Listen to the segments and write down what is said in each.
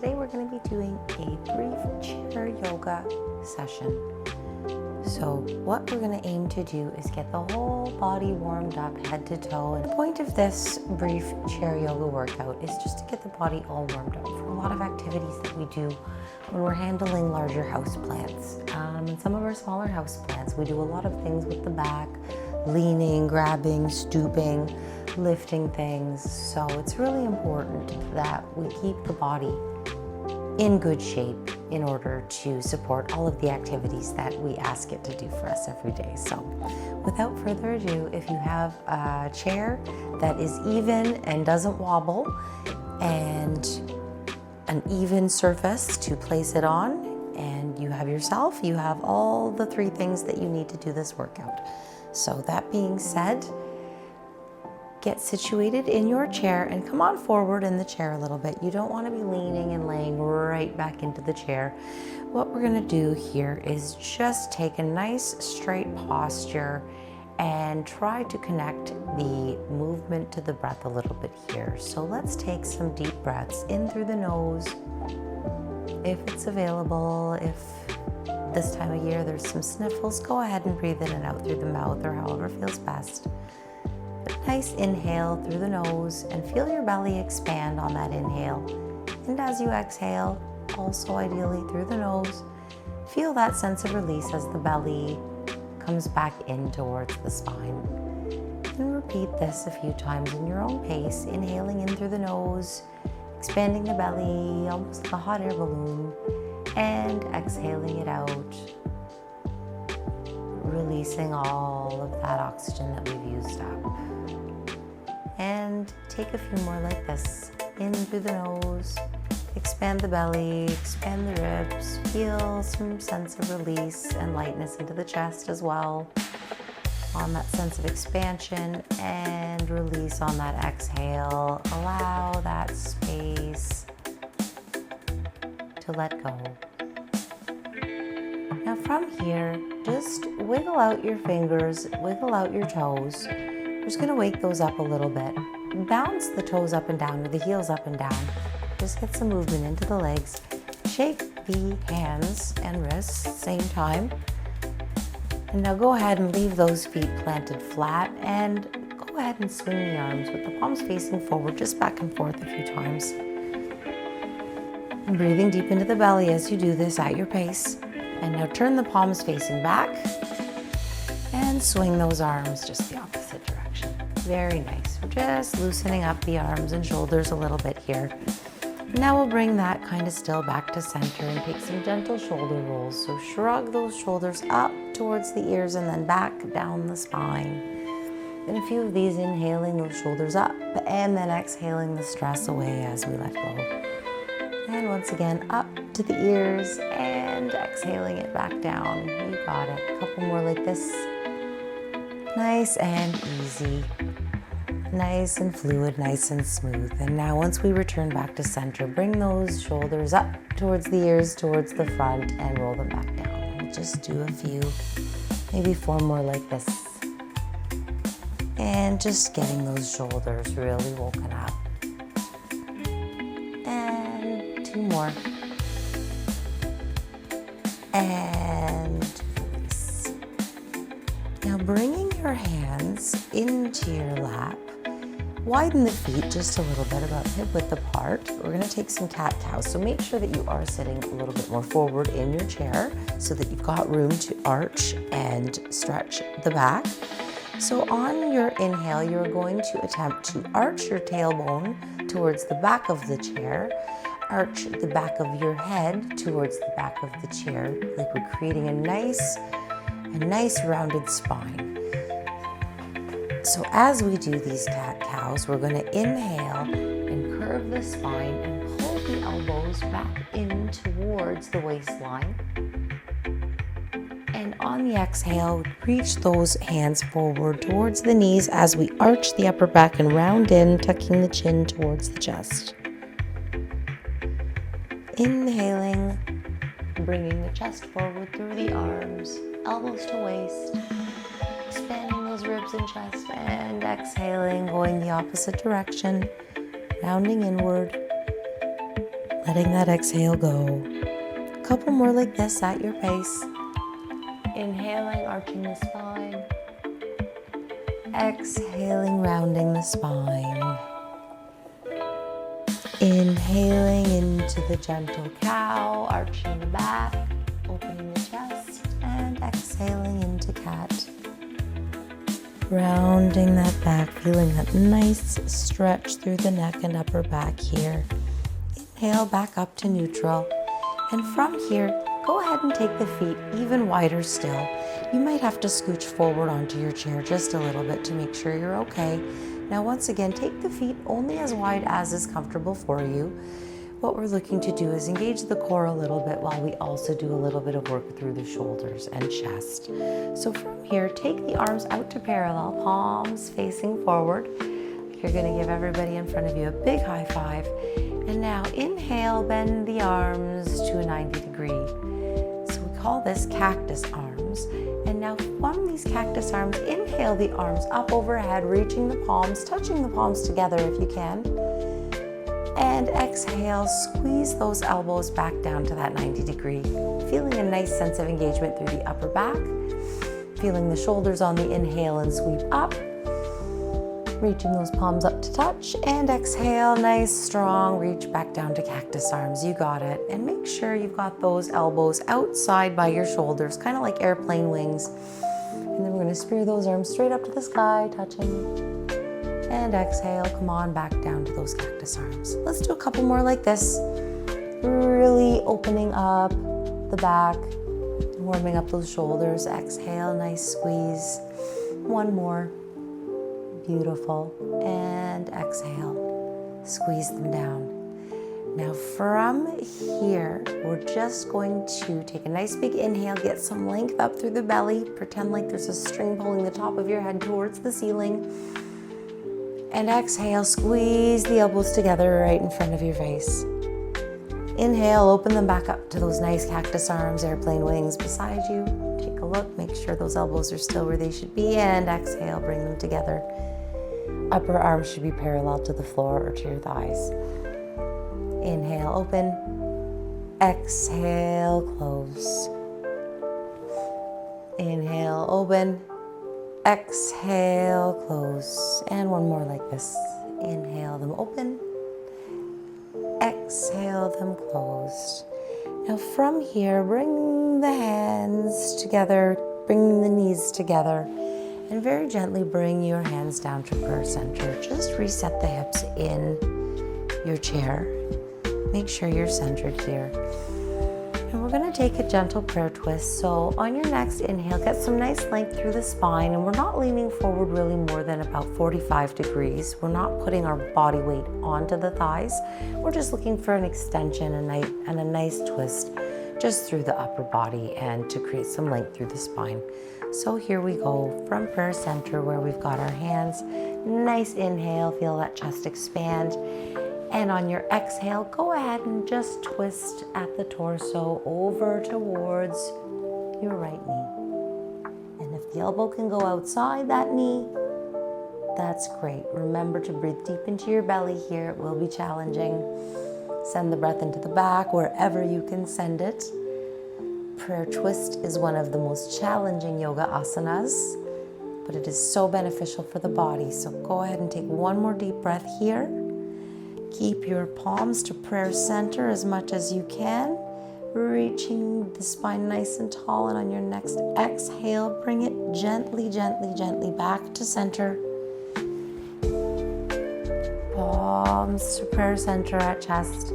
today we're going to be doing a brief chair yoga session. So what we're going to aim to do is get the whole body warmed up, head to toe. And the point of this brief chair yoga workout is just to get the body all warmed up for a lot of activities that we do when we're handling larger house plants. And some of our smaller house plants, we do a lot of things with the back, leaning, grabbing, stooping, lifting things. So it's really important that we keep the body in good shape in order to support all of the activities that we ask it to do for us every day. So without further ado, if you have a chair that is even and doesn't wobble and an even surface to place it on, and you have yourself, you have all the three things that you need to do this workout. So that being said, get situated in your chair and come on forward in the chair a little bit. You don't want to be leaning and laying right back into the chair. What we're going to do here is just take a nice straight posture and try to connect the movement to the breath a little bit here. So let's take some deep breaths in through the nose, if it's available. If this time of year there's some sniffles, go ahead and breathe in and out through the mouth or however feels best. Nice inhale through the nose and feel your belly expand on that inhale. And as you exhale, also ideally through the nose, feel that sense of release as the belly comes back in towards the spine. And repeat this a few times in your own pace, inhaling in through the nose, expanding the belly almost like a hot air balloon, and exhaling it out, releasing all of that oxygen that we've used up. And take a few more like this. In through the nose, expand the belly, expand the ribs, feel some sense of release and lightness into the chest as well. On that sense of expansion and release on that exhale. Allow that space to let go. Now from here, just wiggle out your fingers, wiggle out your toes. We're just going to wake those up a little bit. Bounce the toes up and down or the heels up and down. Just get some movement into the legs. Shake the hands and wrists same time. And now go ahead and leave those feet planted flat and go ahead and swing the arms with the palms facing forward, just back and forth a few times. And breathing deep into the belly as you do this at your pace. And now turn the palms facing back and swing those arms just the opposite direction. Very nice. We're just loosening up the arms and shoulders a little bit here. Now we'll bring that kind of still back to center and take some gentle shoulder rolls. So shrug those shoulders up towards the ears and then back down the spine. And a few of these, inhaling those shoulders up and then exhaling the stress away as we let go. And once again, up to the ears and exhaling it back down. You got it. A couple more like this. Nice and easy. Nice and fluid, nice and smooth. And now once we return back to center, bring those shoulders up towards the ears, towards the front, and roll them back down. And we'll just do a few, maybe 4 more like this. And just getting those shoulders really woken up. And 2 more. And release. Now bringing your hands into your lap, widen the feet just a little bit, about hip width apart. We're going to take some cat-cow. So make sure that you are sitting a little bit more forward in your chair so that you've got room to arch and stretch the back. So on your inhale, you're going to attempt to arch your tailbone towards the back of the chair, arch the back of your head towards the back of the chair, like we're creating a nice rounded spine. So as we do these cat-cows, we're going to inhale and curve the spine and pull the elbows back in towards the waistline. And on the exhale, reach those hands forward towards the knees as we arch the upper back and round in, tucking the chin towards the chest. Inhaling, bringing the chest forward through the arms, elbows to waist, expanding those ribs and chest, and exhaling, going the opposite direction, rounding inward, letting that exhale go. A couple more like this at your pace. Inhaling, arching the spine. Exhaling, rounding the spine. Inhaling into the gentle cow, arching the back, opening the chest, and exhaling into cat. Rounding that back, feeling that nice stretch through the neck and upper back here. Inhale back up to neutral. And from here, go ahead and take the feet even wider still. You might have to scooch forward onto your chair just a little bit to make sure you're okay. Now once again, take the feet only as wide as is comfortable for you. What we're looking to do is engage the core a little bit while we also do a little bit of work through the shoulders and chest. So from here, take the arms out to parallel, palms facing forward. You're gonna give everybody in front of you a big high five. And now inhale, bend the arms to a 90 degree. So we call this cactus arms. And now from these cactus arms, inhale the arms up overhead, reaching the palms, touching the palms together if you can. And exhale, squeeze those elbows back down to that 90 degree. Feeling a nice sense of engagement through the upper back. Feeling the shoulders on the inhale and sweep up. Reaching those palms up to touch. And exhale, nice, strong, reach back down to cactus arms. You got it. And make sure you've got those elbows outside by your shoulders, kind of like airplane wings. And then we're going to spear those arms straight up to the sky, touching. And exhale, come on back down to those cactus arms. Let's do a couple more like this. Really opening up the back, warming up those shoulders. Exhale, nice squeeze. One more. Beautiful. And exhale, squeeze them down. Now from here, we're just going to take a nice big inhale, get some length up through the belly. Pretend like there's a string pulling the top of your head towards the ceiling. And exhale, squeeze the elbows together right in front of your face. Inhale, open them back up to those nice cactus arms, airplane wings beside you. Take a look, make sure those elbows are still where they should be, and exhale, bring them together. Upper arms should be parallel to the floor or to your thighs. Inhale, open. Exhale, close. Inhale, open. Exhale, close. And one more like this. Inhale them open. Exhale them closed. Now from here, bring the hands together, bring the knees together, and very gently bring your hands down to prayer center. Just reset the hips in your chair. Make sure you're centered here. And we're going to take a gentle prayer twist. So on your next inhale, get some nice length through the spine, and we're not leaning forward really more than about 45 degrees. We're not putting our body weight onto the thighs. We're just looking for an extension and a nice twist just through the upper body and to create some length through the spine. So here we go from prayer center where we've got our hands. Nice inhale, feel that chest expand. And on your exhale, go ahead and just twist at the torso over towards your right knee. And if the elbow can go outside that knee, that's great. Remember to breathe deep into your belly here. It will be challenging. Send the breath into the back wherever you can send it. Prayer twist is one of the most challenging yoga asanas, but it is so beneficial for the body. So go ahead and take one more deep breath here. Keep your palms to prayer center as much as you can, reaching the spine nice and tall. And on your next exhale, bring it gently, gently, gently back to center. Palms to prayer center at chest.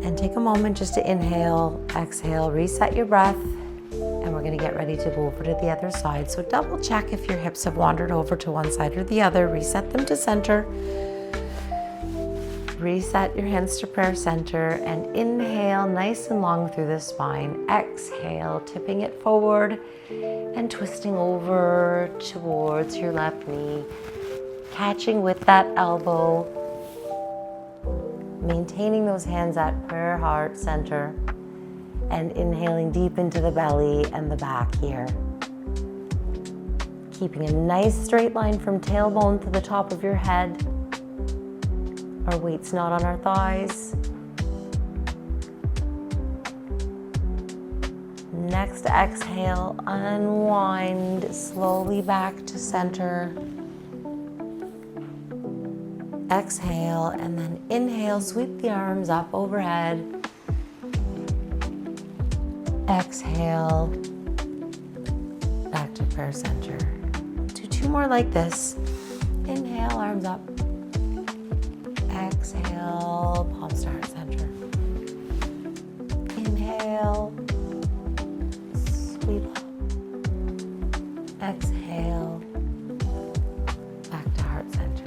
And take a moment just to inhale, exhale, reset your breath. And we're going to get ready to go over to the other side. So double check if your hips have wandered over to one side or the other. Reset them to center. Reset your hands to prayer center and inhale nice and long through the spine. Exhale, tipping it forward and twisting over towards your left knee. Catching with that elbow. Maintaining those hands at prayer heart center. And inhaling deep into the belly and the back here. Keeping a nice straight line from tailbone to the top of your head. Our weight's not on our thighs. Next exhale, unwind slowly back to center. Exhale, and then inhale, sweep the arms up overhead. Exhale, back to prayer center. Do 2 more like this. Inhale, arms up. Exhale, palms to heart center. Inhale, sweep up. Exhale, back to heart center.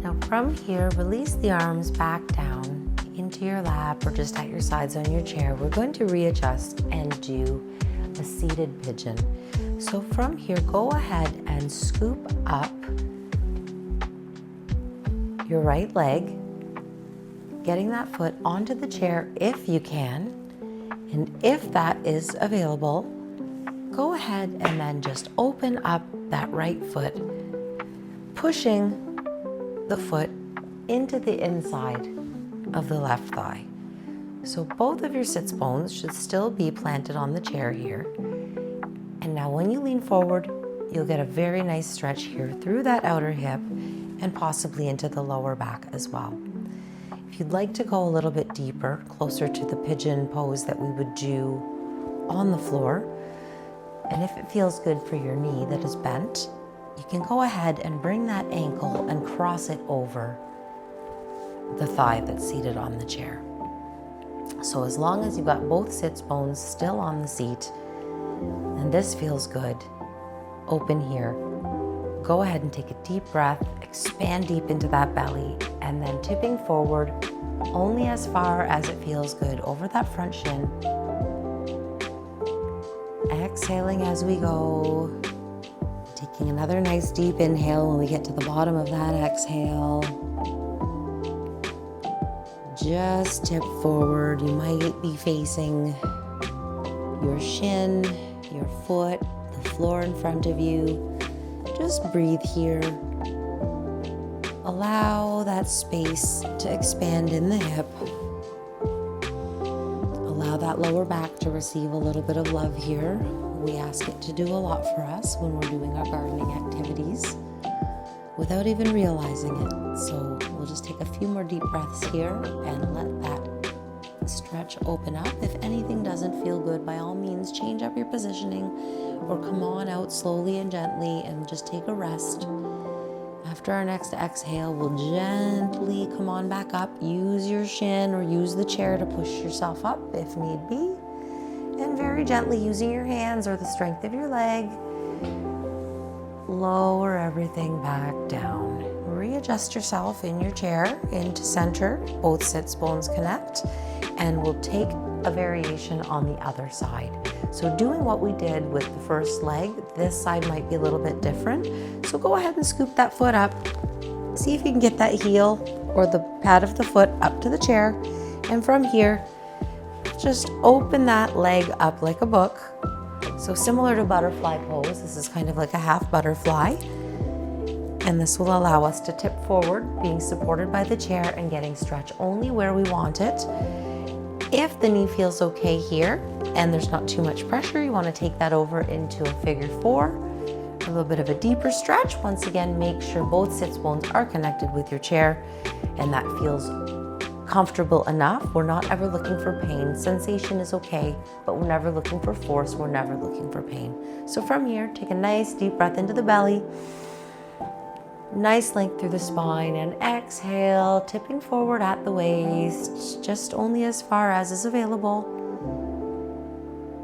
Now from here, release the arms back down into your lap or just at your sides on your chair. We're going to readjust and do a seated pigeon. So from here, go ahead and scoop up your right leg, getting that foot onto the chair if you can. And if that is available, go ahead and then just open up that right foot, pushing the foot into the inside of the left thigh. So both of your sits bones should still be planted on the chair here. And now when you lean forward, you'll get a very nice stretch here through that outer hip and possibly into the lower back as well. If you'd like to go a little bit deeper, closer to the pigeon pose that we would do on the floor, and if it feels good for your knee that is bent, you can go ahead and bring that ankle and cross it over the thigh that's seated on the chair. So as long as you've got both sits bones still on the seat, and this feels good, open here. Go ahead and take a deep breath, expand deep into that belly, and then tipping forward only as far as it feels good over that front shin. Exhaling as we go. Taking another nice deep inhale when we get to the bottom of that exhale. Just tip forward. You might be facing your shin, your foot, the floor in front of you. Just breathe here. Allow that space to expand in the hip. Allow that lower back to receive a little bit of love here. We ask it to do a lot for us when we're doing our gardening activities without even realizing it. So we'll just take a few more deep breaths here and let that stretch open up. If anything doesn't feel good, by all means, change up your positioning or come on out slowly and gently and just take a rest. After our next exhale, we'll gently come on back up. Use your shin or use the chair to push yourself up if need be. And very gently, using your hands or the strength of your leg, lower everything back down. Readjust yourself in your chair into center. Both sits bones connect, and we'll take a variation on the other side. So doing what we did with the first leg, this side might be a little bit different. So go ahead and scoop that foot up. See if you can get that heel or the pad of the foot up to the chair. And from here, just open that leg up like a book. So similar to butterfly pose, this is kind of like a half butterfly. And this will allow us to tip forward, being supported by the chair and getting stretch only where we want it. If the knee feels okay here and there's not too much pressure, you want to take that over into a figure 4. A little bit of a deeper stretch. Once again, make sure both sits bones are connected with your chair and that feels comfortable enough. We're not ever looking for pain. Sensation is okay, but we're never looking for force. We're never looking for pain. So from here, take a nice deep breath into the belly. Nice length through the spine, and exhale, tipping forward at the waist, just only as far as is available.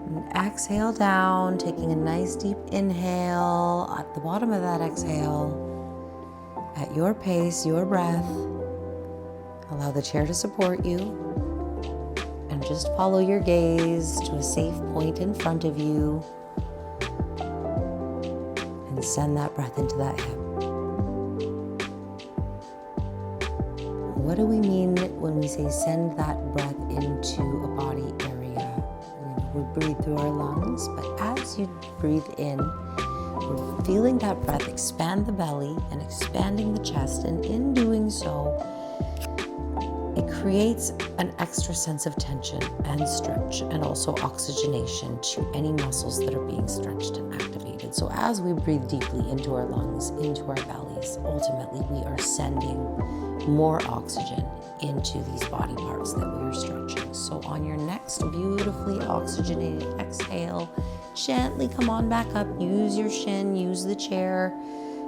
And exhale down, taking a nice deep inhale at the bottom of that exhale. At your pace, your breath. Allow the chair to support you, and just follow your gaze to a safe point in front of you, and send that breath into that hip. What do we mean when we say send that breath into a body area? We breathe through our lungs, but as you breathe in, we're feeling that breath expand the belly and expanding the chest, and in doing so, it creates an extra sense of tension and stretch, and also oxygenation to any muscles that are being stretched and activated. So as we breathe deeply into our lungs, into our bellies, ultimately we are sending more oxygen into these body parts that we are stretching. So on your next beautifully oxygenated exhale, gently come on back up, use your shin, use the chair,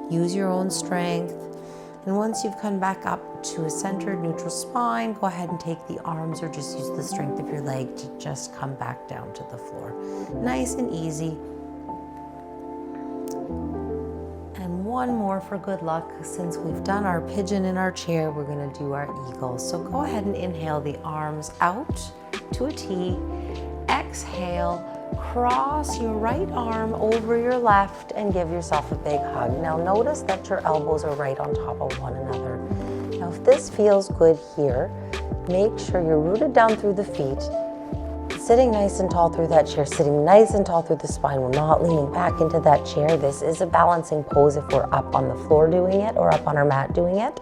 use your own strength. And once you've come back up to a centered neutral spine, go ahead and take the arms or just use the strength of your leg to just come back down to the floor. Nice and easy. And one more for good luck. Since we've done our pigeon in our chair, we're gonna do our eagle. So go ahead and inhale the arms out to a T. Exhale, cross your right arm over your left and give yourself a big hug. Now notice that your elbows are right on top of one another. Now if this feels good here, make sure you're rooted down through the feet, sitting nice and tall through that chair, sitting nice and tall through the spine. We're not leaning back into that chair. This is a balancing pose if we're up on the floor doing it or up on our mat doing it.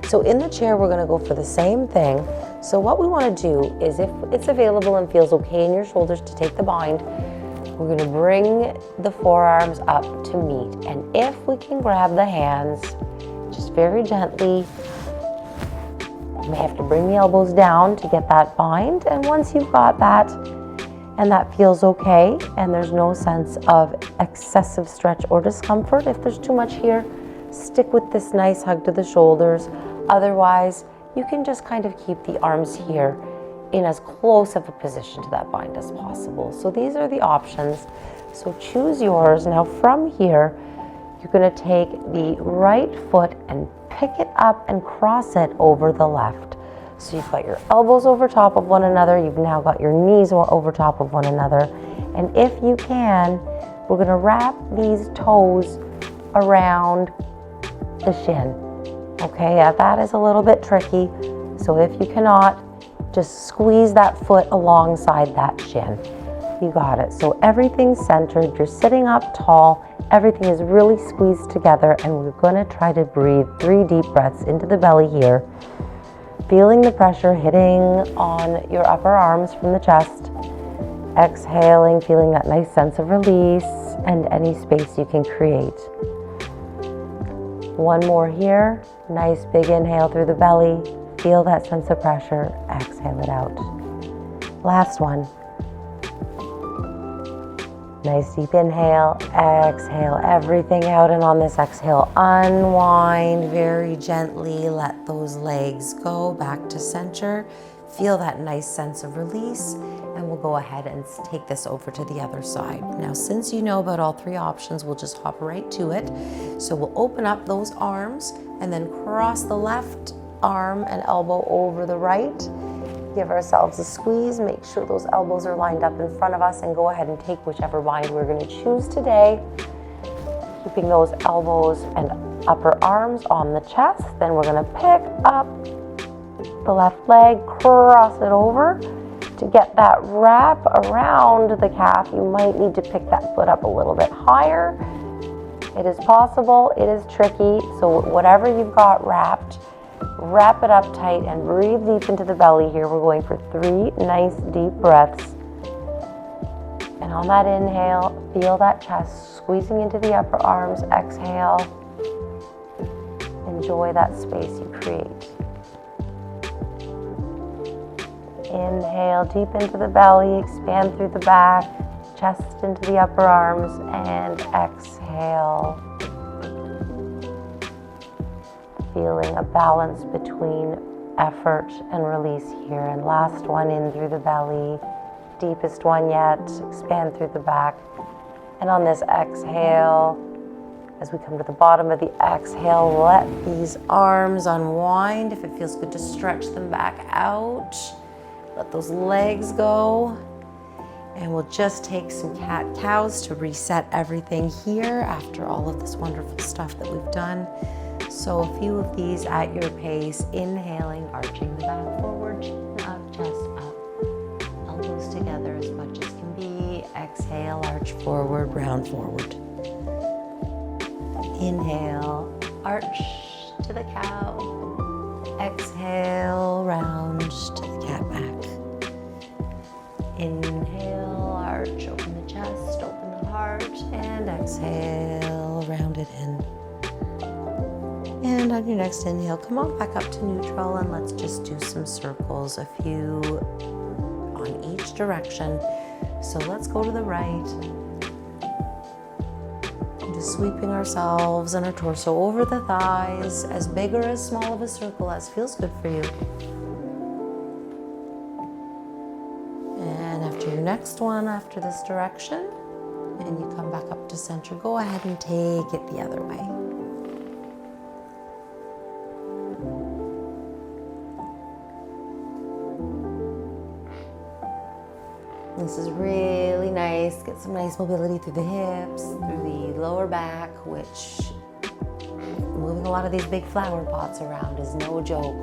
So in the chair, we're gonna go for the same thing. So what we wanna do is, if it's available and feels okay in your shoulders to take the bind, we're gonna bring the forearms up to meet. And if we can grab the hands, just very gently, you may have to bring the elbows down to get that bind. And once you've got that, and that feels okay, and there's no sense of excessive stretch or discomfort, if there's too much here, stick with this nice hug to the shoulders. Otherwise, you can just kind of keep the arms here in as close of a position to that bind as possible. So these are the options. So choose yours. Now from here, you're gonna take the right foot and pick it up and cross it over the left. So you've got your elbows over top of one another. You've now got your knees over top of one another. And if you can, we're gonna wrap these toes around the shin. Okay, that is a little bit tricky. So if you cannot, just squeeze that foot alongside that shin. You got it. So everything's centered. You're sitting up tall. Everything is really squeezed together, and we're gonna try to breathe 3 deep breaths into the belly here. Feeling the pressure hitting on your upper arms from the chest. Exhaling, feeling that nice sense of release and any space you can create. One more here. Nice big inhale through the belly. Feel that sense of pressure. Exhale it out. Last one. Nice deep inhale. Exhale everything out. And on this exhale, unwind very gently. Let those legs go back to center. Feel that nice sense of release. And we'll go ahead and take this over to the other side. Now, since you know about all 3 options, we'll just hop right to it. So we'll open up those arms and then cross the left arm and elbow over the right. Give ourselves a squeeze. Make sure those elbows are lined up in front of us, and go ahead and take whichever bind we're going to choose today. Keeping those elbows and upper arms on the chest. Then we're going to pick up the left leg, cross it over. To get that wrap around the calf, you might need to pick that foot up a little bit higher. It is possible, it is tricky, so whatever you've got wrapped, wrap it up tight and breathe deep into the belly here. We're going for 3 nice deep breaths. And on that inhale, feel that chest squeezing into the upper arms. Exhale. Enjoy that space you create. Inhale deep into the belly, expand through the back, chest into the upper arms, and exhale. Feeling a balance between effort and release here. And last one, in through the belly, deepest one yet, expand through the back. And on this exhale, as we come to the bottom of the exhale, let these arms unwind. If it feels good to stretch them back out. Let those legs go. And we'll just take some cat-cows to reset everything here after all of this wonderful stuff that we've done. So a few of these at your pace, inhaling, arching the back forward, chin up, chest up, elbows together as much as can be. Exhale, arch forward, round forward. Inhale, arch to the cow. Exhale, round to the cat back. Inhale, arch, open the chest, open the heart, and exhale, round it in. And on your next inhale, come on back up to neutral and let's just do some circles, a few on each direction. So let's go to the right. Just sweeping ourselves and our torso over the thighs, as big or as small of a circle as feels good for you. And after your next one, after this direction, and you come back up to center, go ahead and take it the other way. This is really nice. Get some nice mobility through the hips, through the lower back, which moving a lot of these big flower pots around is no joke.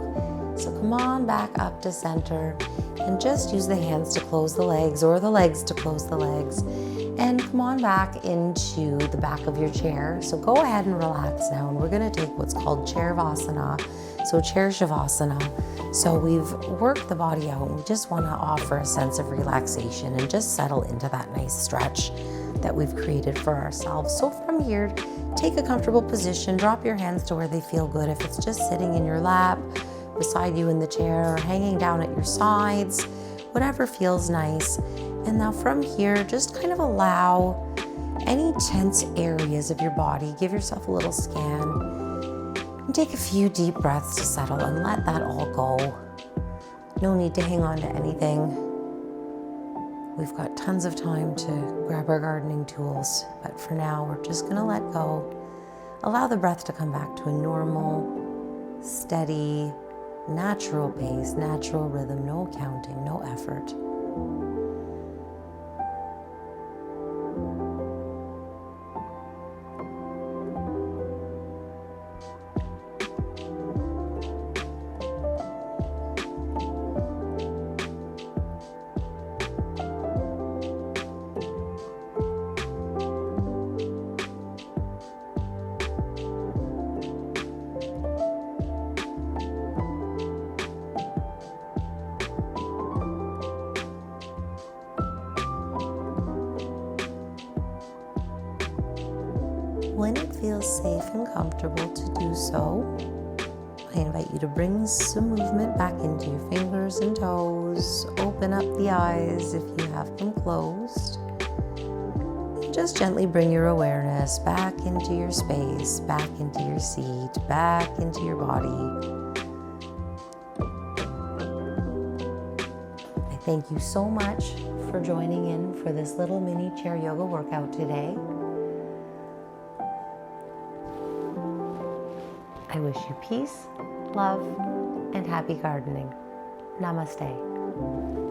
So come on back up to center and just use the hands to close the legs or the legs to close the legs. And come on back into the back of your chair. So go ahead and relax now. And we're gonna take what's called Chairvasana. So Chair Shavasana. So we've worked the body out and we just wanna offer a sense of relaxation and just settle into that nice stretch that we've created for ourselves. So from here, take a comfortable position, drop your hands to where they feel good. If it's just sitting in your lap, beside you in the chair, or hanging down at your sides, whatever feels nice. And now from here, just kind of allow any tense areas of your body, give yourself a little scan, and take a few deep breaths to settle and let that all go. No need to hang on to anything. We've got tons of time to grab our gardening tools, but for now, we're just gonna let go. Allow the breath to come back to a normal, steady, natural pace, natural rhythm, no counting, no effort. When it feels safe and comfortable to do so, I invite you to bring some movement back into your fingers and toes. Open up the eyes if you have them closed. And just gently bring your awareness back into your space, back into your seat, back into your body. I thank you so much for joining in for this little mini chair yoga workout today. I wish you peace, love, and happy gardening. Namaste.